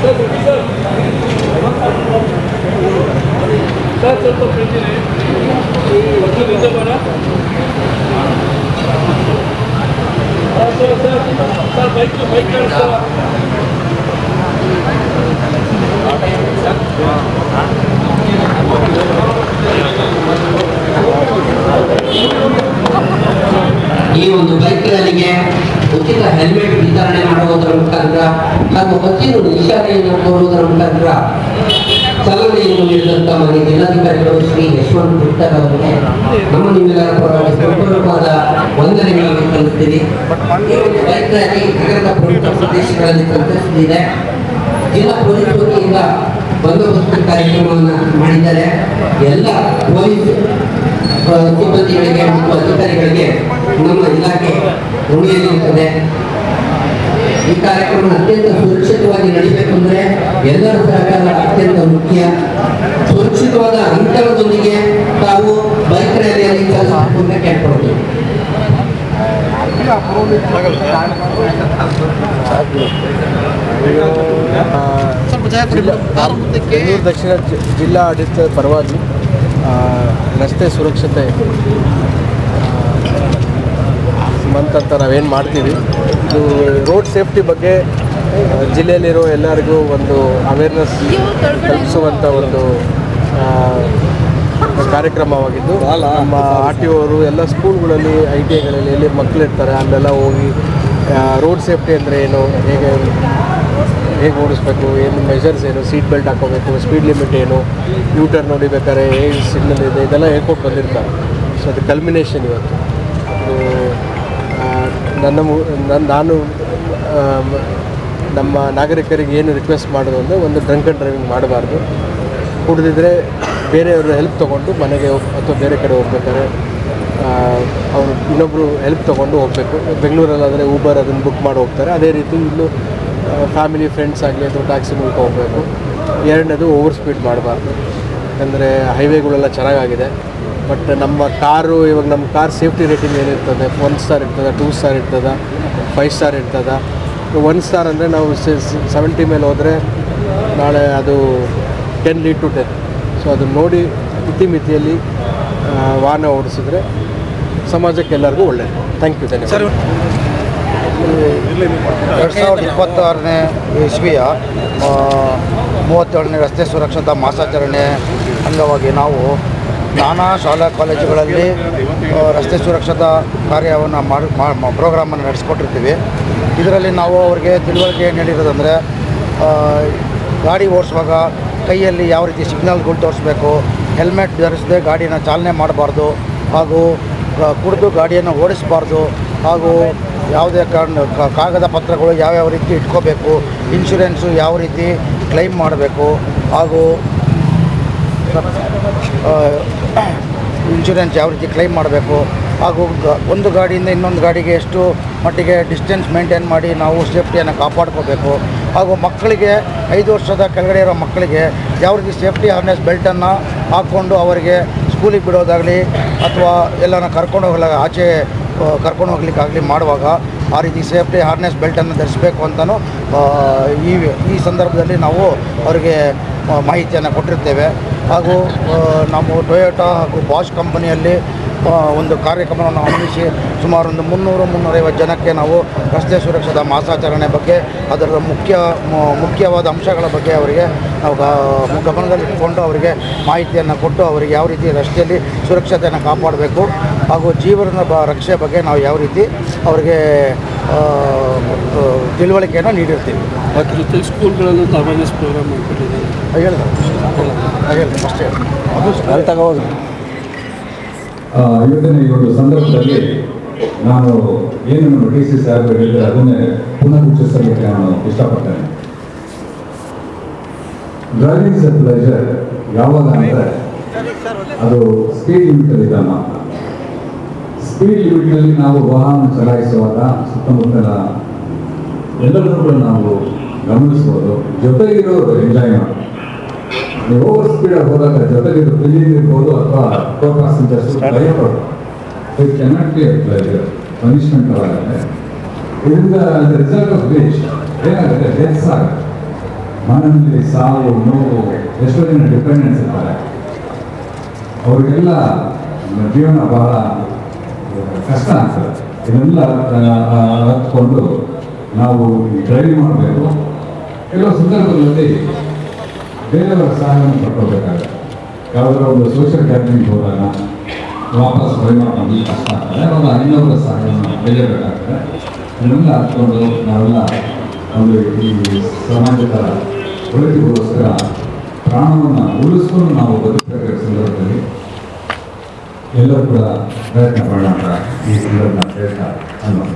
ಈ ಒಂದು ಬೈಕ್ ರ್ಯಾಲಿಗೆ ಉಚಿತ ಹೆಲ್ಮೆಟ್ ವಿತರಣೆ ಮಾಡುವುದರ ಮುಖಾಂತರ ಹಾಗೂ ಹಸಿರು ನಿಶಾನೆಯನ್ನು ತೋರುವುದರ ಮುಖಾಂತರ ಚಾಲನೆಯನ್ನು ನೀಡಿದಂತ ಮನೆ ಜಿಲ್ಲಾಧಿಕಾರಿಗಳು ಶ್ರೀ ಯಶವಂತ್ ಪುಟ್ಟರ್ ಅವರಿಗೆ ನಮ್ಮ ನಿಮ್ಮೆಲ್ಲರ ಪರವಾಗಿ ಸಂಪೂರ್ಣವಾದ ವಂದನೆಗಳನ್ನು ಸಲ್ಲಿಸುತ್ತೀವಿ. ಈ ಒಂದು ಬೈಕ್ ರ್ಯಾಲಿ ನಗರದ ಪ್ರಮುಖ ಪ್ರದೇಶಗಳಲ್ಲಿ ಸಂಚರಿಸುತ್ತಿದೆ. ಜಿಲ್ಲಾ ಪೊಲೀಸ್ ವತಿಯಿಂದ ಬಂದೋಬಸ್ತ್ ಕಾರ್ಯಕ್ರಮವನ್ನು ಮಾಡಿದ್ದಾರೆ. ಎಲ್ಲ ಪೊಲೀಸ್ ಸಿಬ್ಬಂದಿಗಳಿಗೆ ಮತ್ತು ಅಧಿಕಾರಿಗಳಿಗೆ ನಮ್ಮ ಇಲಾಖೆ ಋಣಿಯಾಗಿರುತ್ತದೆ. ಈ ಕಾರ್ಯಕ್ರಮ ಅತ್ಯಂತ ಸುರಕ್ಷಿತವಾಗಿ ನಡೀಬೇಕೆಂದರೆ ಎಲ್ಲರ ಸಹಕಾರ ಅತ್ಯಂತ ಮುಖ್ಯ. ಸುರಕ್ಷಿತವಾದ ಅಂತರದೊಂದಿಗೆ ತಾವು ಬೈಕ್ ರ್ಯಾಲಿಯಲ್ಲಿ ಚಾಲಿಸಬೇಕು ಕೇಳ್ಕೊಳ್ತೀವಿ. ಬೆಂಗಳೂರು ದಕ್ಷಿಣ ಜಿಲ್ಲಾ ಆಡಳಿತದ ಪರವಾಗಿ ರಸ್ತೆ ಸುರಕ್ಷತೆ ಮಂತ್ ಅಂತ ನಾವೇನು ಮಾಡ್ತೀವಿ, ಇದು ರೋಡ್ ಸೇಫ್ಟಿ ಬಗ್ಗೆ ಜಿಲ್ಲೆಯಲ್ಲಿರೋ ಎಲ್ಲರಿಗೂ ಒಂದು ಅವೇರ್ನೆಸ್ ಕಲ್ಪಿಸುವಂಥ ಒಂದು ಕಾರ್ಯಕ್ರಮವಾಗಿದ್ದು, ನಮ್ಮ RTO ಅವರು ಎಲ್ಲ ಸ್ಕೂಲ್ಗಳಲ್ಲಿ ITIಗಳಲ್ಲಿ ಎಲ್ಲಿ ಮಕ್ಕಳಿರ್ತಾರೆ ಅಲ್ಲೆಲ್ಲ ಹೋಗಿ ರೋಡ್ ಸೇಫ್ಟಿ ಅಂದರೆ ಏನು, ಹೇಗೆ ಓಡಿಸ್ಬೇಕು, ಏನು ಮೆಷರ್ಸ್ ಏನು, ಸೀಟ್ ಬೆಲ್ಟ್ ಹಾಕೋಬೇಕು, ಸ್ಪೀಡ್ ಲಿಮಿಟ್ ಏನು, ಯೂಟರ್ನ್ ನೋಡಿಬೇಕಾದ್ರೆ ಹೇಗೆ ಸಿಗ್ನಲ್ ಇದೆ, ಇದೆಲ್ಲ ಹೇಳ್ಕೊಟ್ಟು ಬಂದಿರ್ತಾರೆ. ಸೊ ಅದು ಕಲ್ಮಿನೇಷನ್ ಇವತ್ತು. ನಾನು ನಮ್ಮ ನಾಗರಿಕರಿಗೆ ಏನು ರಿಕ್ವೆಸ್ಟ್ ಮಾಡೋದು ಅಂದರೆ, ಒಂದು ಡ್ರಂಕ್ ಆ್ಯಂಡ್ ಡ್ರೈವಿಂಗ್ ಮಾಡಬಾರ್ದು. ಕುಡಿದಿದ್ರೆ ಬೇರೆಯವರು ಹೆಲ್ಪ್ ತೊಗೊಂಡು ಮನೆಗೆ ಅಥವಾ ಬೇರೆ ಕಡೆ ಹೋಗ್ಬೇಕಾದ್ರೆ ಅವರು ಇನ್ನೊಬ್ಬರು ಹೆಲ್ಪ್ ತೊಗೊಂಡು ಹೋಗಬೇಕು. ಬೆಂಗಳೂರಲ್ಲಾದರೆ ಊಬರ್ ಅದನ್ನು ಬುಕ್ ಮಾಡಿ ಹೋಗ್ತಾರೆ. ಅದೇ ರೀತಿ ಇಲ್ಲೂ ಫ್ಯಾಮಿಲಿ ಫ್ರೆಂಡ್ಸ್ ಆಗಲಿ ಅಥವಾ ಟ್ಯಾಕ್ಸಿ ಮೂಲಕ ಹೋಗಬೇಕು. ಎರಡನೇದು ಓವರ್ ಸ್ಪೀಡ್ ಮಾಡಬಾರ್ದು. ಯಾಕಂದರೆ ಹೈವೇಗಳೆಲ್ಲ ಚೆನ್ನಾಗಾಗಿದೆ, ಬಟ್ ನಮ್ಮ ಕಾರು ಇವಾಗ ನಮ್ಮ ಕಾರ್ ಸೇಫ್ಟಿ ರೇಟಿಂಗ್ ಏನಿರ್ತದೆ, 1 ಸ್ಟಾರ್ ಇರ್ತದೆ, 2 ಸ್ಟಾರ್ ಇರ್ತದೆ, 5 ಸ್ಟಾರ್ ಇರ್ತದೆ. 1 ಸ್ಟಾರ್ ಅಂದರೆ ನಾವು 70 ಮೇಲೆ ಹೋದರೆ ನಾಳೆ ಅದು 10 lead to 10. ಸೊ ಅದನ್ನು ನೋಡಿ ಇತಿಮಿತಿಯಲ್ಲಿ ವಾಹನ ಓಡಿಸಿದ್ರೆ ಸಮಾಜಕ್ಕೆ ಎಲ್ಲರಿಗೂ ಒಳ್ಳೆಯದು. Thank you. ಧನ್ಯವಾದ. 2026ನೇ ಇಸ್ವಿಯ 37ನೇ ರಸ್ತೆ ಸುರಕ್ಷತಾ ಮಾಸಾಚರಣೆ ಅಂಗವಾಗಿ ನಾವು ನಾನಾ ಶಾಲಾ ಕಾಲೇಜುಗಳಲ್ಲಿ ರಸ್ತೆ ಸುರಕ್ಷತಾ ಕಾರ್ಯವನ್ನು ಪ್ರೋಗ್ರಾಮನ್ನು ನಡೆಸ್ಕೊಟ್ಟಿರ್ತೀವಿ. ಇದರಲ್ಲಿ ನಾವು ಅವರಿಗೆ ತಿಳುವಳಿಕೆ ನೀಡಿರೋದಂದರೆ, ಗಾಡಿ ಓಡಿಸುವಾಗ ಕೈಯಲ್ಲಿ ಯಾವ ರೀತಿ ಸಿಗ್ನಲ್ಗಳು ತೋರಿಸ್ಬೇಕು, ಹೆಲ್ಮೆಟ್ ಧರಿಸದೆ ಗಾಡಿನ ಚಾಲನೆ ಮಾಡಬಾರ್ದು, ಹಾಗೂ ಕುಡಿದು ಗಾಡಿಯನ್ನು ಓಡಿಸಬಾರ್ದು, ಹಾಗೂ ಯಾವುದೇ ಕಾಗದ ಪತ್ರಗಳು ಯಾವ್ಯಾವ ರೀತಿ ಇಟ್ಕೋಬೇಕು, ಇನ್ಶೂರೆನ್ಸು ಯಾವ ರೀತಿ ಕ್ಲೈಮ್ ಮಾಡಬೇಕು, ಹಾಗೂ ಇನ್ಶೂರೆನ್ಸ್ ಯಾವ ರೀತಿ ಕ್ಲೈಮ್ ಮಾಡಬೇಕು, ಹಾಗೂ ಒಂದು ಗಾಡಿಯಿಂದ ಇನ್ನೊಂದು ಗಾಡಿಗೆ ಎಷ್ಟು ಮಟ್ಟಿಗೆ ಡಿಸ್ಟೆನ್ಸ್ ಮೇಂಟೈನ್ ಮಾಡಿ ನಾವು ಸೇಫ್ಟಿಯನ್ನು ಕಾಪಾಡ್ಕೋಬೇಕು, ಹಾಗೂ ಮಕ್ಕಳಿಗೆ 5 ವರ್ಷದ ಕೆಳಗಡೆ ಇರೋ ಮಕ್ಕಳಿಗೆ ಯಾವ ರೀತಿ ಸೇಫ್ಟಿ ಹಾರ್ನೆಸ್ ಬೆಲ್ಟನ್ನು ಹಾಕ್ಕೊಂಡು ಅವರಿಗೆ ಸ್ಕೂಲಿಗೆ ಬಿಡೋದಾಗಲಿ ಅಥವಾ ಎಲ್ಲನ ಆಚೆ ಕರ್ಕೊಂಡು ಹೋಗ್ಲಿಕ್ಕಾಗಲಿ ಮಾಡುವಾಗ ಆ ರೀತಿ ಸೇಫ್ಟಿ ಹಾರ್ನೆಸ್ ಬೆಲ್ಟನ್ನು ಧರಿಸಬೇಕು ಅಂತಲೂ ಈ ಸಂದರ್ಭದಲ್ಲಿ ನಾವು ಅವರಿಗೆ ಮಾಹಿತಿಯನ್ನು ಕೊಟ್ಟಿರ್ತೇವೆ. ಹಾಗೂ ನಾವು ಟೊಯೋಟಾ ಹಾಗೂ ಬಾಷ್ ಕಂಪನಿಯಲ್ಲಿ ಒಂದು ಕಾರ್ಯಕ್ರಮವನ್ನು ಹಮ್ಮಿಸಿ ಸುಮಾರು ಒಂದು 300-350 ಜನಕ್ಕೆ ನಾವು ರಸ್ತೆ ಸುರಕ್ಷತಾ ಮಾಸಾಚರಣೆ ಬಗ್ಗೆ ಅದರ ಮುಖ್ಯವಾದ ಅಂಶಗಳ ಬಗ್ಗೆ ಅವರಿಗೆ ನಾವು ಗಮನದಲ್ಲಿಟ್ಟುಕೊಂಡು ಅವರಿಗೆ ಮಾಹಿತಿಯನ್ನು ಕೊಟ್ಟು ಅವರಿಗೆ ಯಾವ ರೀತಿ ರಸ್ತೆಯಲ್ಲಿ ಸುರಕ್ಷತೆಯನ್ನು ಕಾಪಾಡಬೇಕು ಹಾಗೂ ಜೀವನದ ರಕ್ಷೆ ಬಗ್ಗೆ ನಾವು ಯಾವ ರೀತಿ ಅವರಿಗೆ ತಿಳುವಳಿಕೆಯನ್ನು ನೀಡಿರ್ತೀವಿ. ಅದ್ರ ಜೊತೆ ಸ್ಕೂಲ್ಗಳಲ್ಲೂ ಅವೇರ್ನೆಸ್ ಪ್ರೋಗ್ರಾಮ್ ಮಾಡಿಕೊಟ್ಟಿದ್ದೀವಿ. ಅಷ್ಟೇ ಅದು ತಗೋದು. ಇವತ್ತಿನ ಈ ಒಂದು ಸಂದರ್ಭದಲ್ಲಿ ನಾನು ಏನನ್ನು DC ಸಾಹೇಬರು ಹೇಳಿದರೆ ಅದನ್ನೇ ಪುನಃ ಉಚ್ಚರಿಸಲಿಕ್ಕೆ ನಾನು ಇಷ್ಟಪಡ್ತೇನೆ. ಡ್ರೈವಿಂಗ್ ಇಸ್ ಎ ಪ್ಲೆಜರ್ ಯಾವಾಗ ಅಂದರೆ ಅದು ಸ್ಪೀಡ್ ಲಿಮಿಟಲ್ಲಿ ಇದ್ದ ಮಾತ್ರ. ಸ್ಪೀಡ್ ಲಿಮಿಟ್ನಲ್ಲಿ ನಾವು ವಾಹನ ಚಲಾಯಿಸುವಾಗ ಸುತ್ತಮುತ್ತಲ ಎಲ್ಲರೂ ಕೂಡ ನಾವು ಗಮನಿಸ್ಬೋದು, ಜೊತೆಗಿರೋರು ಎಂಜಾಯ್ ಮಾಡಿ. ನೀವು ಓವರ್ ಸ್ಪೀಡಾಗಿ ಹೋದಾಗ ಜೊತೆಗಿರೋ ಫಿಲಿಂಗ್ ಇರ್ಬೋದು ಅಥವಾ co passengers driver it cannot be a pleasure, punishment ಆಗುತ್ತೆ. ಇದರಿಂದ ರಿಸಲ್ಟ್ ಆಫ್ ವಿಚ್ ಏನಾಗುತ್ತೆ, ಡೆತ್ಸ್ ಆಗುತ್ತೆ. ಮನೆಯಲ್ಲಿ ಸಾವು ನೋವು ಎಷ್ಟೋ ಜನ ಡಿಪೆಂಡೆನ್ಸ್ ಇರ್ತಾರೆ. ಅವರಿಗೆಲ್ಲ ಜೀವನ ಬಹಳ ಕಷ್ಟ ಆಗ್ತದೆ. ಇದೆಲ್ಲ ಹತ್ಕೊಂಡು ನಾವು ಡ್ರೈವಿಂಗ್ ಮಾಡಬೇಕು. ಕೆಲವು ಸಂದರ್ಭಗಳಲ್ಲಿ ಬೇರೆಯವರ ಸಹಾಯವನ್ನು ಪಡ್ಕೋಬೇಕಾಗುತ್ತೆ. ಯಾವುದೋ ಒಂದು ಸೋಷಿಯಲ್ ಗ್ಯಾದರಿಂಗ್ ಹೋದಾಗ ವಾಪಸ್ ಮಾಡ್ಕೊಂಡು ಕಷ್ಟ ಆಗ್ತದೆ. ಅವಾಗ ಇನ್ನೊಬ್ಬರ ಸಹಾಯವನ್ನು ಬೆಳೆಯಬೇಕಾಗ್ತದೆ. ಇದನ್ನೆಲ್ಲ ಹತ್ಕೊಂಡು ನಾವೆಲ್ಲ ಒಂದು ಈ ಸಮಾಜದ ಒಳಿತಿಗೋಸ್ಕರ ಪ್ರಾಣವನ್ನು ಉಳಿಸ್ಕೊಂಡು ನಾವು ಬದುಕಬೇಕಾದ ಸಂದರ್ಭದಲ್ಲಿ ಎಲ್ಲರೂ ಕೂಡ ಪ್ರಯತ್ನ ಮಾಡೋಣ ಈ ಸಂದರ್ಭ ಹೇಳ್ತಾ ಅನ್ಬೋದು.